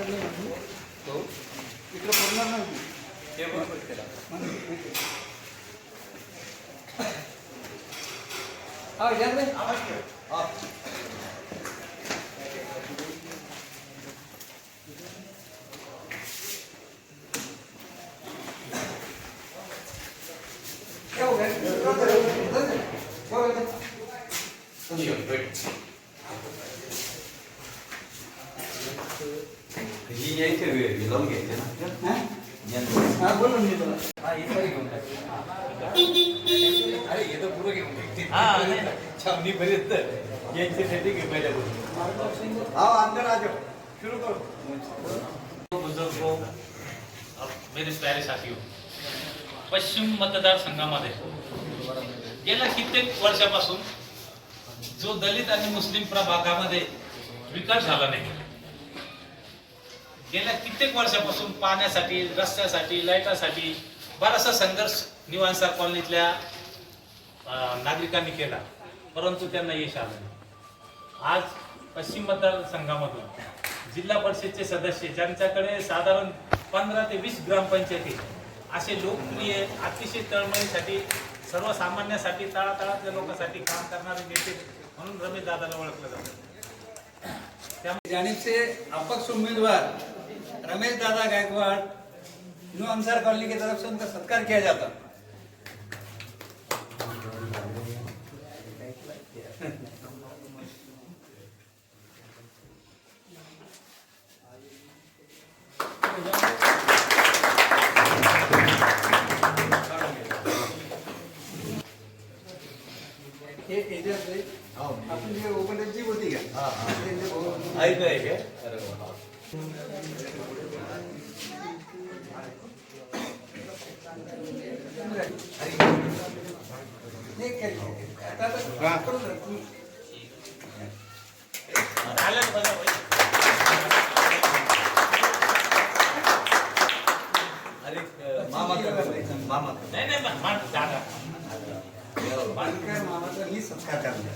इकडे पडणार नाही ते बरोबर केला हा या रे आवाज ठेव हा क्या हो गया ही यायचे वेळ लावून घ्यायचे ना हा बोलो मी बोला हा इथे घेऊन अरे ये तो पुरं घेऊन घ्यायचे छावनी पर्यंत यांच्यासाठी घे पहिल्यापासून हाँ अंदर आ जाओ शुरू करो बुजुर्गों मेरे प्यारे साथियों पश्चिम मतदारसंघामध्ये गेल्या कित्येक वर्षापासून जो दलित आणि मुस्लिम प्रभागामध्ये विकास झाला नाही, गेल्या कित्येक वर्षापासून पाण्यासाठी, रस्त्यासाठी, लाईटासाठी बराचसा संघर्ष निवांसार कॉलनीतल्या नागरिकांनी केला, परंतु त्यांना यश आलं नाही। आज पश्चिम मतदारसंघामधून जिल्हा परिषदचे सदस्य ज्यांच्याकडे साधारण 15 ते 20 ग्रामपंचायती असे लोकप्रिय अतिशय तळमळीसाठी सर्वसामान्यांसाठी तळातळातल्या लोकांसाठी काम करणारे नेते म्हणून रमेश दादाला ओळखलं जातं। जानिब से अपक्ष उम्मीदवार रमेश दादा गायकवाड़ न्यू अंसार कॉलोनी की तरफ से उनका सत्कार किया जाता। ये इधर से अपनी जो ओपन जी होती है हाँ हाँ ऐकलं आहे काय अरे वा अरे मामा मामा नाही नाही दादा मामाचा मी सत्कार करणार।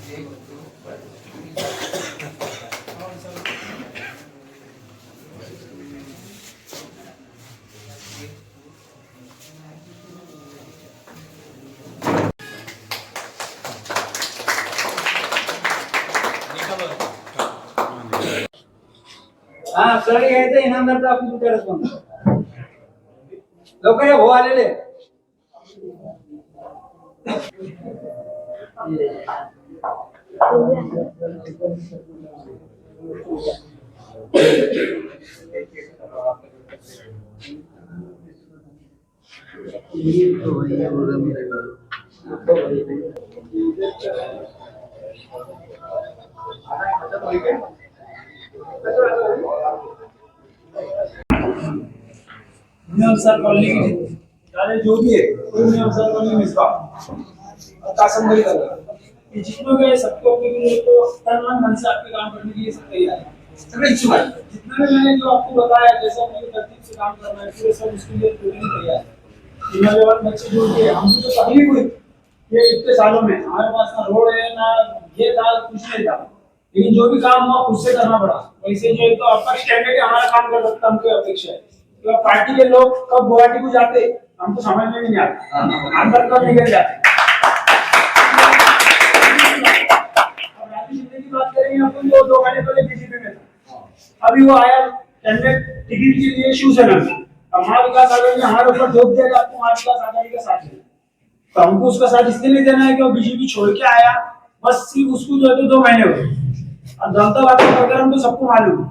हाँ सर घ्यायचं इनामदार ट्रॉफी तुझ्याकडे कोण लवकर या भाऊ आलेले अंसार कॉलोनी की चाहे जो भी है कोई अंसार कॉलोनी मिसबा कासमगढ़ी कर रहा है, जितने भी सबको अपने लिए तो तन मन धन से आपके काम करने के लिए सब तैयार है। सभी इच्छुक है। जितना भी मैंने जो आपको बताया जैसे अपने तरतीब से काम करना है पूरे सब उसके लिए पूरी तैयार है। नौजवान बच्चे जो कि हमको तो तकलीफ हुई ये इतने सालों में हमारे पास ना रोड है ना ये था कुछ नहीं था, लेकिन जो भी काम हुआ उससे करना पड़ा। वैसे जो है तो अपक्ष कैंडिडेट हमारा काम कर सकता हमको अपेक्षा है। तो पार्टी के लोग कब गुवाहाटी को जाते हमको समझ में भी नहीं आता, अंदर कब निकल जाते। अब राजू शिंदे की बात करेंगे अपन जो 2 महीने पहले बीजेपी में था, अभी वो आया कैंडिडेट टिकट के लिए शिवसेना में। अब महाविकास आघाड़ी ने हमारे ऊपर थोप दिया कि आपको महाविकास आघाड़ी का साथ देना, तो हमको उसका साथ इसलिए नहीं देना है कि वो बीजेपी छोड़ के आया, बस सिर्फ उसको जो है तो 2 महीने हुए। और दौलताबाद के प्रकरण तो सबको मालूम है,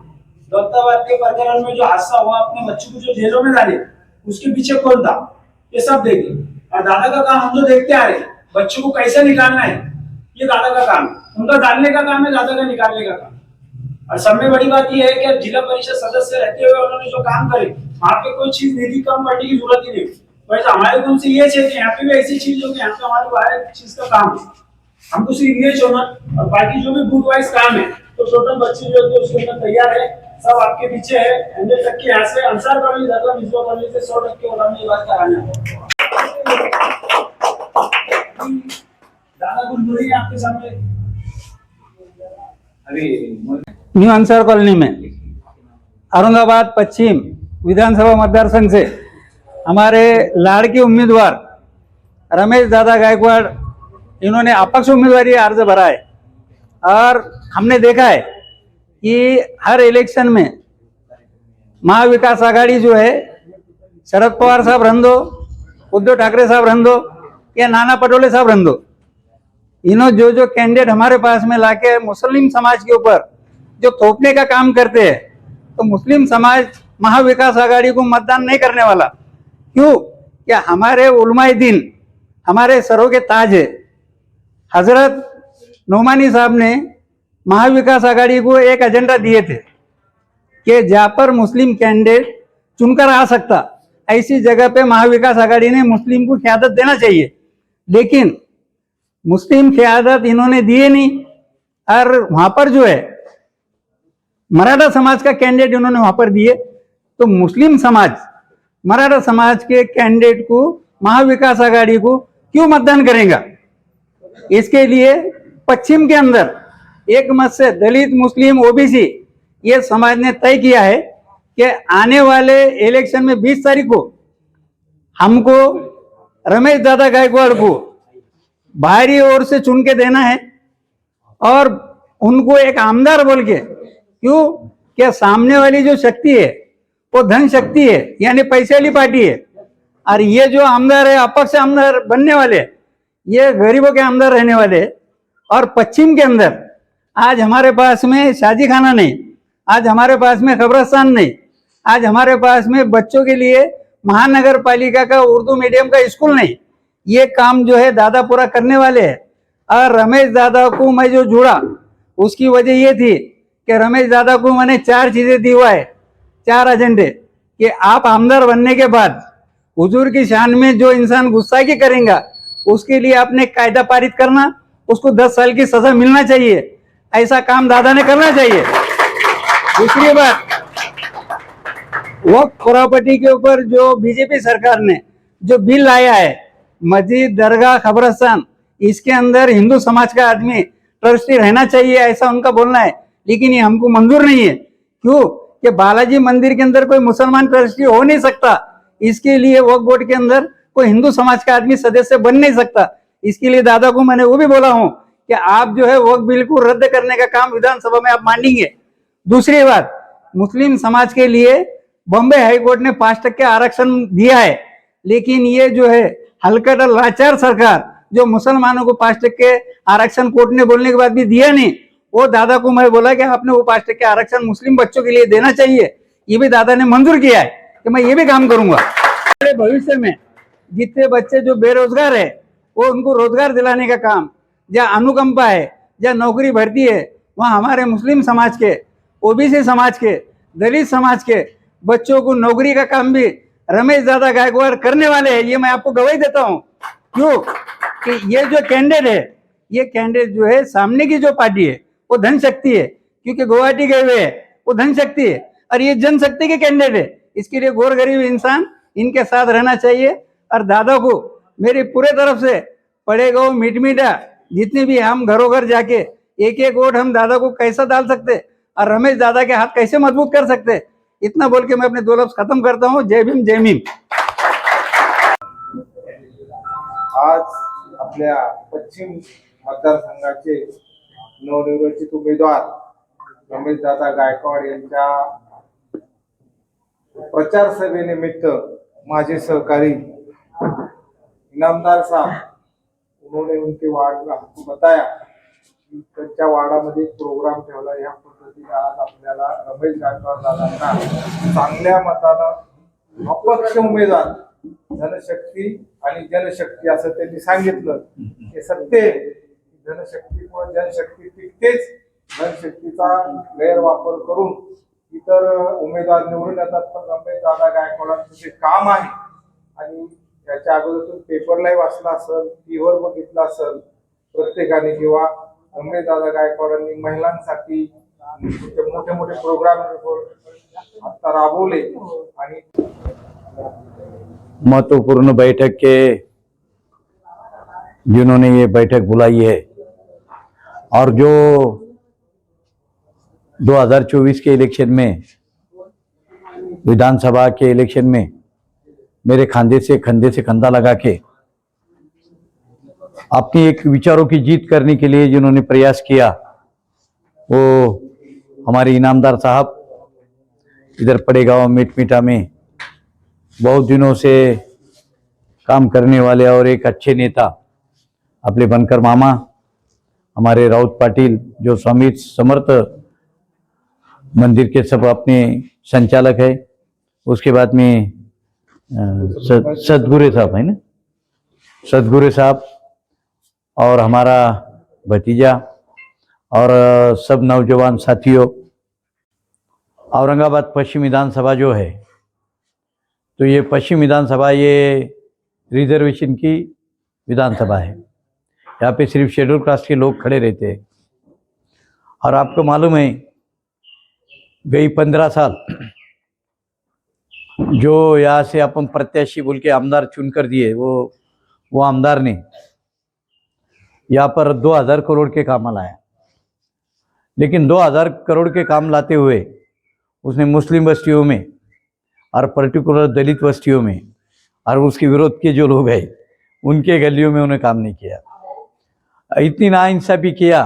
दौलताबाद के प्रकरण में जो हादसा हुआ अपने बच्चों को जो जेलों में डाले उसके पीछे कौन था ये सब देखे। और दादा का काम हम जो देखते आ रहे बच्चों को कैसे निकालना है ये दादा का काम, उनका डालने का काम है, दादा का निकालने का काम। और सब में बड़ी बात यह है कि जिला परिषद सदस्य रहते हुए उन्होंने जो काम करे वहाँ पे कोई चीज निधि कम करने की जरूरत ही नहीं। वैसे हमारे गुण से ये चाहिए यहाँ पे भी ऐसी चीज हो कि यहाँ पे हमारे हर एक चीज का काम है, हमको सिर्फ ये छोड़ना और बाकी जो भी बूथ वाइज काम है तो टोटल बच्चे जो है उसके अंदर तैयार है, सब आपके पीछे है। 100% यहाँ से अंसार कॉलोनी दादा मिसबा कॉलोनी से 100% और हमने बात कराना दादा कुछ बोलिए आपके सामने। अभी न्यू अंसार कॉलोनी में औरंगाबाद पश्चिम विधानसभा मतदार संघ से हमारे लाड़के उम्मीदवार रमेश दादा गायकवाड़, इन्होंने अपक्ष उम्मीदवारी अर्ज भरा है। और हमने देखा है कि हर इलेक्शन में महाविकास आघाड़ी जो है, शरद पवार साहब रहने दो, उद्धव ठाकरे साहब रहने दो या नाना पटोले साहब रहने दो, इन्होंने जो कैंडिडेट हमारे पास में लाके मुस्लिम समाज के ऊपर जो थोपने का काम करते हैं, तो मुस्लिम समाज महाविकास आघाड़ी को मतदान नहीं करने वाला। क्यों? क्या हमारे उलमाए दीन, हमारे सरों के ताज है। हजरत नोमानी साहब ने महाविकास आघाड़ी को एक एजेंडा दिए थे कि जहाँ पर मुस्लिम कैंडिडेट चुनकर आ सकता, ऐसी जगह पे महाविकास आघाड़ी ने मुस्लिम को क़यादत देना चाहिए। लेकिन मुस्लिम क़यादत इन्होंने दिए नहीं, और वहां पर जो है मराठा समाज का कैंडिडेट इन्होंने वहां पर दिए। तो मुस्लिम समाज मराठा समाज के कैंडिडेट को महाविकास आघाड़ी को क्यों मतदान करेगा? इसके लिए पश्चिम के अंदर एक मत से दलित, मुस्लिम, ओबीसी ये समाज ने तय किया है कि आने वाले इलेक्शन में 20 तारीख को हमको रमेश दादा गायकवाड़ को बाहरी ओर से चुन के देना है, और उनको एक आमदार बोल के। क्यों? क्या सामने वाली जो शक्ति है वो धन शक्ति है, यानी पैसे वाली पार्टी है, और ये जो आमदार है, अपक्ष आमदार बनने वाले, ये गरीबों के आमदार रहने वाले। और पश्चिम के अंदर आज हमारे पास में शादी खाना नहीं, आज हमारे पास में कब्रिस्तान नहीं, आज हमारे पास में बच्चों के लिए महानगर पालिका का उर्दू मीडियम का स्कूल नहीं। ये काम जो है दादा पूरा करने वाले हैं। और रमेश दादा को मैं जो जुड़ा, उसकी वजह ये थी कि रमेश दादा को मैंने 4 चीजें दी हुआ है, 4 एजेंडे, कि आप आमदार बनने के बाद हुजूर की शान में जो इंसान गुस्ताखी करेगा उसके लिए आपने कायदा पारित करना, उसको 10 साल की सजा मिलना चाहिए। ऐसा काम दादा ने करना चाहिए। दूसरी बात, वक्फ प्रॉपर्टी के ऊपर जो बीजेपी सरकार ने जो बिल लाया है, मस्जिद, दरगाह, कब्रिस्तान, इसके अंदर हिंदू समाज का आदमी ट्रस्टी रहना चाहिए, ऐसा उनका बोलना है। लेकिन ये हमको मंजूर नहीं है। क्यों? कि बालाजी मंदिर के अंदर कोई मुसलमान ट्रस्टी हो नहीं सकता, इसके लिए वक्फ बोर्ड के अंदर कोई हिंदू समाज का आदमी सदस्य बन नहीं सकता। इसके लिए दादा को मैंने वो भी बोला हूं कि आप जो है वक्फ बिल को रद्द करने का काम विधानसभा में आप मांगेंगे। दूसरी बात, मुस्लिम समाज के लिए बॉम्बे हाईकोर्ट ने 5% आरक्षण दिया है, लेकिन ये जो है हलकट और लाचार सरकार जो मुसलमानों को 5% आरक्षण कोर्ट ने बोलने के बाद भी दिया नहीं, वो दादा को मैं बोला कि आपने वो 5% आरक्षण मुस्लिम बच्चों के लिए देना चाहिए। ये भी दादा ने मंजूर किया है कि मैं ये भी काम करूंगा। भविष्य में जितने बच्चे जो बेरोजगार है, वो उनको रोजगार दिलाने का काम, जहाँ अनुकंपा है, जहाँ नौकरी भर्ती है, वहाँ हमारे मुस्लिम समाज के, ओबीसी समाज के, दलित समाज के बच्चों को नौकरी का काम भी रमेश दादा गायकवाड़ करने वाले हैं। ये मैं आपको गवाही देता हूँ। क्यों? कि ये जो कैंडिडेट है, ये कैंडिडेट जो है सामने की जो पार्टी है वो धन शक्ति है, क्योंकि गुवाहाटी गए हुए है, वो धन शक्ति है, और ये जनशक्ति के कैंडिडेट है। इसके लिए गोर गरीब इंसान इनके साथ रहना चाहिए। और दादा को मेरी पूरे तरफ से पड़ेगा मीठ मीठा, जितने भी हम घरों घर जाके एक एक वोट हम दादा को कैसा डाल सकते और रमेश दादा के हाथ कैसे मजबूत कर सकते, इतना बोल के मैं अपने 2 लफ्ज खत्म करता हूँ। जय भीम, जय भीम। आज आपल्या पश्चिम मतदारसंघाचे नवनिर्वाचित उमेदवार रमेश दादा गायकवाड़ यांच्या प्रचार सभेनिमित्त माझे सहकारी इनामदार साहब उन्होंने उनके वार्ड में हमको बताया कि त्यांच्या वार्डामध्ये एक प्रोग्राम ठेवला। या पद्धतीने आज आपल्याला रमेश गायकवाड़ दादांना चांगल्या मतानं अपक्ष उमेदवार धनशक्ती आणि जनशक्ती असं त्यांनी सांगितलं। हे सत्य आहे, धनशक्तीमुळे जनशक्ती टिकतेच, धनशक्तीचा गैरवापर करून इतर उमेदवार निवडून येतात। पण रमेश दादा गायकवाडांचं जे काम आहे, आणि याच्या अगोदर पेपरलाही वाचला असेल, टीव्हीवर बघितलं असेल प्रत्येकाने, किंवा रमेश दादा गायकवाडांनी महिलांसाठी मोठे मोठे प्रोग्राम आता राबवले। आणि महत्वपूर्ण बैठक के जिन्होंने ये बैठक बुलाई है, और जो 2024 के इलेक्शन में विधानसभा के इलेक्शन में मेरे कंधे से कंधा लगा के अपनी एक विचारों की जीत करने के लिए जिन्होंने प्रयास किया, वो हमारे इनामदार साहब इधर पड़ेगांव मिटमिटा में बहुत दिनों से काम करने वाले और एक अच्छे नेता अपने बनकर मामा हमारे राउत पाटिल, जो स्वामी समर्थ मंदिर के सब अपने संचालक है। उसके बाद में सदगुरु साहब है ना, सदगुरु साहब और हमारा भतीजा और सब नौजवान साथियों। औरंगाबाद पश्चिम विधानसभा जो है, तो ये पश्चिम विधानसभा ये रिजर्वेशन की विधानसभा है। यहाँ पे सिर्फ शेड्यूल कास्ट के लोग खड़े रहते हैं। और आपको मालूम है, गई 15 साल जो यहाँ से अपन प्रत्याशी बोल के आमदार चुन कर दिए, वो आमदार ने यहाँ पर 2000 करोड़ के काम लाया। लेकिन 2000 करोड़ के काम लाते हुए उसने मुस्लिम बस्तियों में और पर्टिकुलर दलित बस्तियों में और उसके विरोध के जो लोग हैं उनके गलियों में उन्हें काम नहीं किया। इतनी नाइंसाफी किया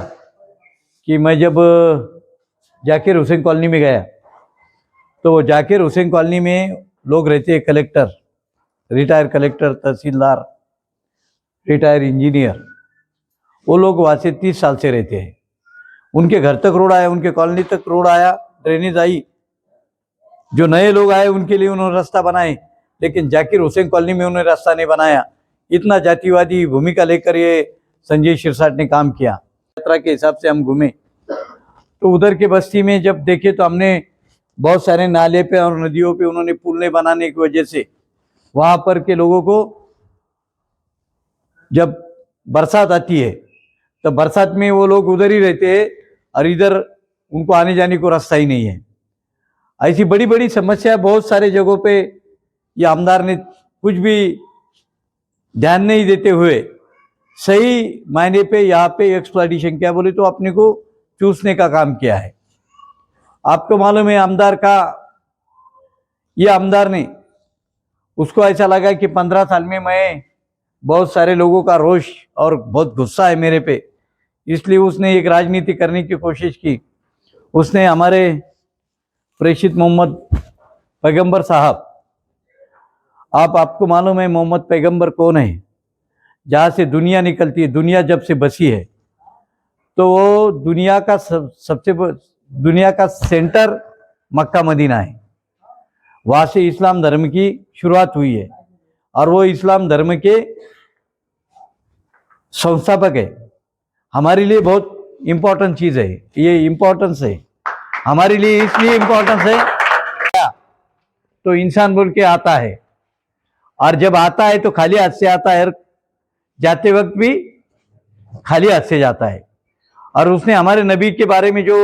कि मैं जब जाकिर हुसैन कॉलोनी में गया, तो वो जाकिर हुसैन कॉलोनी में लोग रहते हैं, कलेक्टर, रिटायर कलेक्टर, तहसीलदार, रिटायर इंजीनियर, वो लोग वहाँ से 30 साल से रहते हैं। उनके घर तक रोड आया, उनके कॉलोनी तक रोड आया, ड्रेनेज आई। जो नए लोग आए उनके लिए उन्होंने रास्ता बनाए, लेकिन जाकिर हुसैन कॉलोनी में उन्होंने रास्ता नहीं बनाया। इतना जातिवादी भूमिका लेकर ये संजय शिरसाट ने काम किया। यात्रा के हिसाब से हम घूमे, तो उधर के बस्ती में जब देखे तो हमने बहुत सारे नाले पे और नदियों पे उन्होंने पुल नहीं बनाने की वजह से वहाँ पर के लोगों को जब बरसात आती है तो बरसात में वो लोग उधर ही रहते हैं और इधर उनको आने जाने को रास्ता ही नहीं है। ऐसी बड़ी बड़ी समस्या बहुत सारे जगहों पे ये आमदार ने कुछ भी ध्यान नहीं देते हुए सही मायने पे यहाँ पे एक्सप्लॉइटेशन, क्या बोले तो अपने को चूसने का काम किया है। आपको मालूम है आमदार का, ये आमदार ने उसको ऐसा लगा कि 15 साल में मैं बहुत सारे लोगों का रोष और बहुत गुस्सा है मेरे पे, इसलिए उसने एक राजनीति करने की कोशिश की। उसने हमारे प्रेषित मोहम्मद पैगंबर साहब, आपको मालूम है मोहम्मद पैगंबर कौन है? जहाँ से दुनिया निकलती है, दुनिया जब से बसी है तो वो दुनिया का सेंटर मक्का मदीना है। वहाँ से इस्लाम धर्म की शुरुआत हुई है और वो इस्लाम धर्म के संस्थापक है। हमारे लिए बहुत इम्पोर्टेंट चीज़ है, ये इम्पोर्टेंस है हमारे लिए, इसलिए इम्पोर्टेंस है। तो इंसान बोल के आता है और जब आता है तो खाली हाथ से आता है, जाते वक्त भी खाली हाथ से जाता है। और उसने हमारे नबी के बारे में जो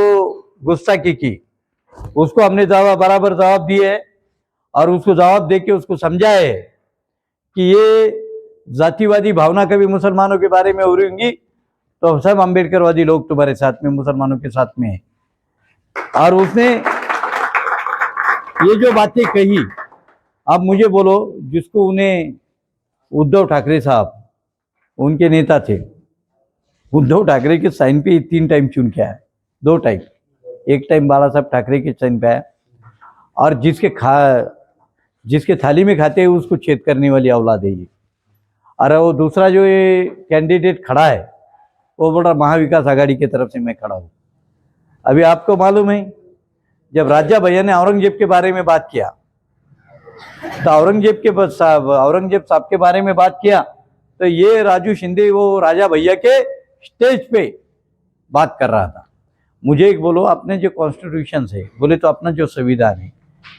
गुस्ताखी की उसको हमने बराबर जवाब दिए है और उसको जवाब देके उसको समझाया है कि ये जातिवादी भावना कभी मुसलमानों के बारे में हो रही होंगी तो सब अम्बेडकरवादी लोग तुम्हारे साथ में, मुसलमानों के साथ में है। और उसने ये जो बातें कही, आप मुझे बोलो, जिसको उन्हें उद्धव ठाकरे साहब उनके नेता थे, उद्धव ठाकरे के साइन पे 3 टाइम चुन के आया, 2 टाइम, एक टाइम बाला साहब ठाकरे के साइन पे आया। और जिसके थाली में खाते हैं उसको छेद करने वाली औलाद है ये। और वो दूसरा जो ये कैंडिडेट खड़ा है वो बोल रहा महाविकास आघाड़ी की तरफ से मैं खड़ा हूँ। अभी आपको मालूम है जब राजा भैया ने औरंगजेब के बारे में बात किया तो औरंगजेब साहब के बारे में बात किया तो ये राजू शिंदे वो राजा भैया के स्टेज पे बात कर रहा था। मुझे एक बोलो, अपने जो कॉन्स्टिट्यूशन है, बोले तो अपना जो संविधान है,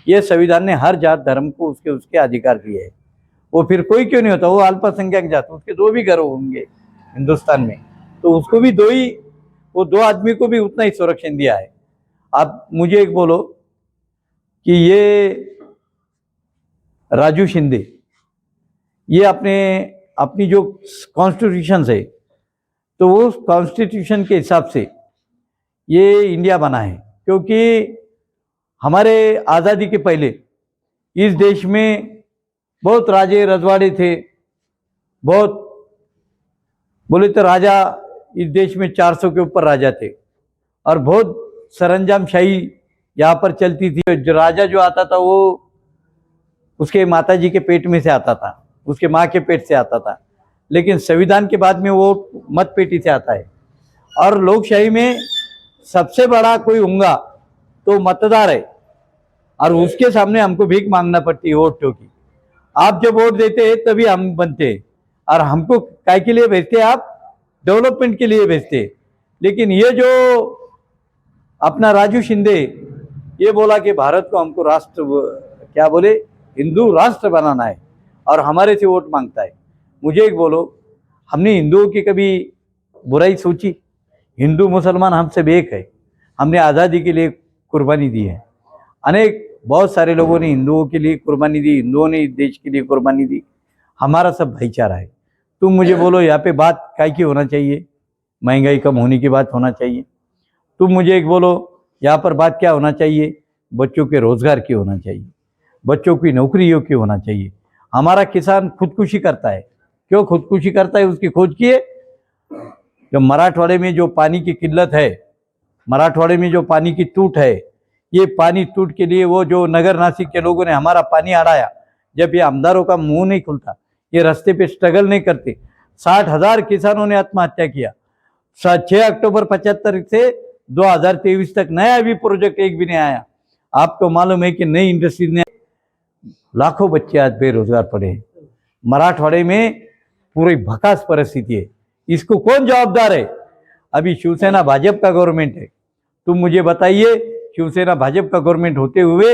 ये संविधान ने हर जात धर्म को उसके अधिकार दिए है। वो फिर कोई क्यों नहीं होता, वो अल्पसंख्यक जात, उसके 2 भी घर होंगे हिंदुस्तान में, तो उसको भी 2 आदमी को भी उतना ही संरक्षण दिया है। आप मुझे एक बोलो कि ये राजू शिंदे ये अपनी जो कॉन्स्टिट्यूशन है तो वो कॉन्स्टिट्यूशन के हिसाब से ये इंडिया बना है, क्योंकि हमारे आज़ादी के पहले इस देश में बहुत राजे रजवाड़े थे, बहुत बोले तो राजा, इस देश में 400 के ऊपर राजा थे और बहुत सरंजामशाही यहाँ पर चलती थी। जो राजा जो आता था वो उसके माताजी के पेट में से आता था, उसके माँ के पेट से आता था, लेकिन संविधान के बाद में वो मत पेटी से आता है। और लोकशाही में सबसे बड़ा कोई होगा तो मतदार है, और उसके सामने हमको भीख मांगना पड़ती है वोटों की। आप जब वोट देते हैं तभी हम बनते हैं, और हमको काय के लिए भेजते हैं आप? डेवलपमेंट के लिए भेजते हैं। लेकिन ये जो अपना राजू शिंदे ये बोला कि भारत को हमको राष्ट्र, क्या बोले, हिंदू राष्ट्र बनाना है और हमारे से वोट मांगता है। मुझे एक बोलो, हमने हिंदुओं की कभी बुराई सोची? हिंदू मुसलमान हम सब एक है। हमने आज़ादी के लिए कुर्बानी दी है, अनेक बहुत सारे लोगों ने हिंदुओं के लिए कुर्बानी दी, हिंदुओं ने इस देश के लिए कुर्बानी दी। हमारा सब भाईचारा है। तुम मुझे बोलो यहाँ पे बात काय की होना चाहिए? महंगाई कम होने की बात होना चाहिए। तुम मुझे एक बोलो यहाँ पर बात क्या होना चाहिए? बच्चों के रोजगार की होना चाहिए, बच्चों की नौकरियों की होना चाहिए। हमारा किसान खुदकुशी करता है। क्यों खुदकुशी करता है? उसकी खोज किए। जो मराठवाड़े में जो पानी की किल्लत है, मराठवाड़े में जो पानी की टूट है, ये पानी टूट के लिए वो जो नगर नासिक के लोगों ने हमारा पानी अड़ाया, जब ये आमदारों का मुंह नहीं खुलता, ये रास्ते पे स्ट्रगल नहीं करते। 60,000 किसानों ने आत्महत्या किया। 6 अक्टूबर 75 से 2023 तक नया भी प्रोजेक्ट एक भी नहीं आया। आपको मालूम है कि नई इंडस्ट्री ने लाखों बच्चे आज बेरोजगार पड़े हैं। मराठवाड़े में पूरी भकास परिस्थिति है। इसको कौन जवाबदार है? अभी शिवसेना भाजपा का गवर्नमेंट है। तुम मुझे बताइए, शिवसेना भाजपा का गवर्नमेंट होते हुए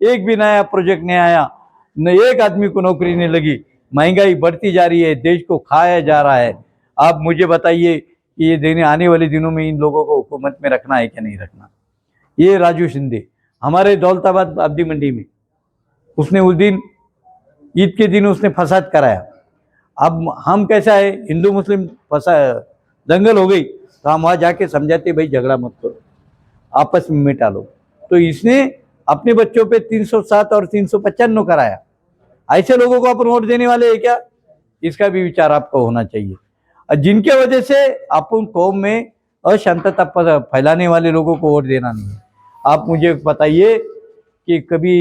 एक भी नया प्रोजेक्ट नहीं आया, न एक आदमी को नौकरी नहीं लगी। महंगाई बढ़ती जा रही है, देश को खाया जा रहा है। आप मुझे बताइए कि ये देने आने वाले दिनों में इन लोगों को हुकूमत में रखना है कि नहीं रखना? ये राजू शिंदे हमारे दौलताबाद अब्दी मंडी में, उसने उस दिन ईद के दिन उसने फसाद कराया। अब हम कैसा है, हिंदू मुस्लिम फसा दंगल हो गई तो हम वहाँ जाके समझाते, भाई झगड़ा मत करो, आपस में मिटा लो। तो इसने अपने बच्चों पे 307 और 395 कराया। ऐसे लोगों को अपन वोट देने वाले हैं क्या? इसका भी विचार आपको होना चाहिए। और जिनके वजह से अपन कौम में अशांतता फैलाने वाले लोगों को वोट देना नहीं है। आप मुझे बताइए कि कभी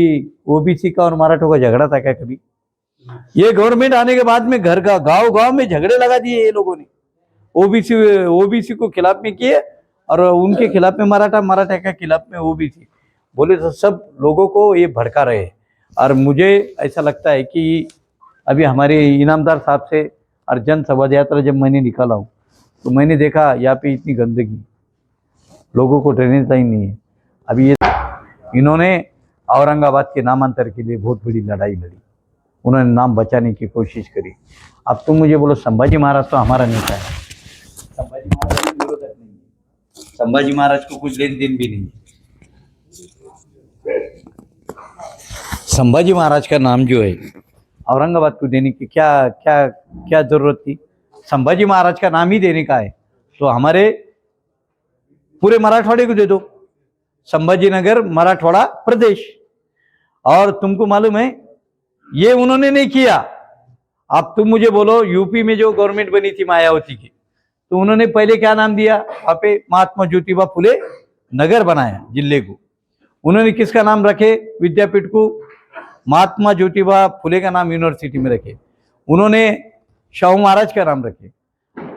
ओबीसी का और मराठों का झगड़ा था क्या कभी? ये गवर्नमेंट आने के बाद में घर का गांव में झगड़े लगा दिए ये लोगों ने। ओबीसी को खिलाफ में किए और उनके खिलाफ में मराठा के खिलाफ में ओबीसी बोले, तो सब लोगों को ये भड़का रहे हैं। और मुझे ऐसा लगता है कि अभी हमारे इनामदार साहब से और जन संवाद यात्रा जब मैंने निकाला हूँ तो मैंने देखा यहाँ पे इतनी गंदगी, लोगों को ड्रेनेज ही नहीं है। अभी ये इन्होंने औरंगाबाद के नामांतर के लिए बहुत बड़ी लड़ाई लड़ी, उन्होंने नाम बचाने की कोशिश करी। अब तुम मुझे बोलो, संभाजी महाराज तो हमारा नेता है, संभाजी महाराज की जरूरत नहीं है, संभाजी महाराज को कुछ लेन देन भी नहीं है। संभाजी महाराज का नाम जो है औरंगाबाद को देने की क्या क्या क्या जरूरत थी? संभाजी महाराज का नाम ही देने का है तो हमारे पूरे मराठवाड़े को दे दो, संभाजी नगर मराठवाड़ा प्रदेश। और तुमको मालूम है ये उन्होंने नहीं किया। अब तुम मुझे बोलो, यूपी में जो गवर्नमेंट बनी थी मायावती की, तो उन्होंने पहले क्या नाम दिया? वहां पे महात्मा ज्योतिबा फुले नगर बनाया जिले को। उन्होंने किसका नाम रखे विद्यापीठ को? महात्मा ज्योतिबा फुले का नाम यूनिवर्सिटी में रखे। उन्होंने शाहू महाराज का नाम रखे।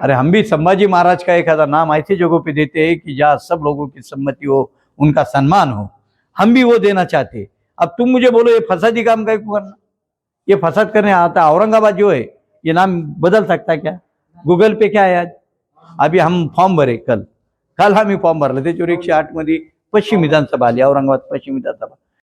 अरे हम भी संभाजी महाराज का एक आधा नाम ऐसी जगहों पे देते हैं कि जहाँ सब लोगों की सम्मति हो, उनका सम्मान हो, हम भी वो देना चाहते हैं। अब तुम मुझे बोलो, ये फसादी काम का करना, ये फसाद करने आता औरंगाबाद जो है, ये नाम बदल सकता है क्या? गूगल पे क्या है आज? अभी हम फॉर्म भरे, कल हम फॉर्म भरले ते 108 मध्ये पश्चिम विधानसभा आली, औरंगाबाद पश्चिम विधानसभा।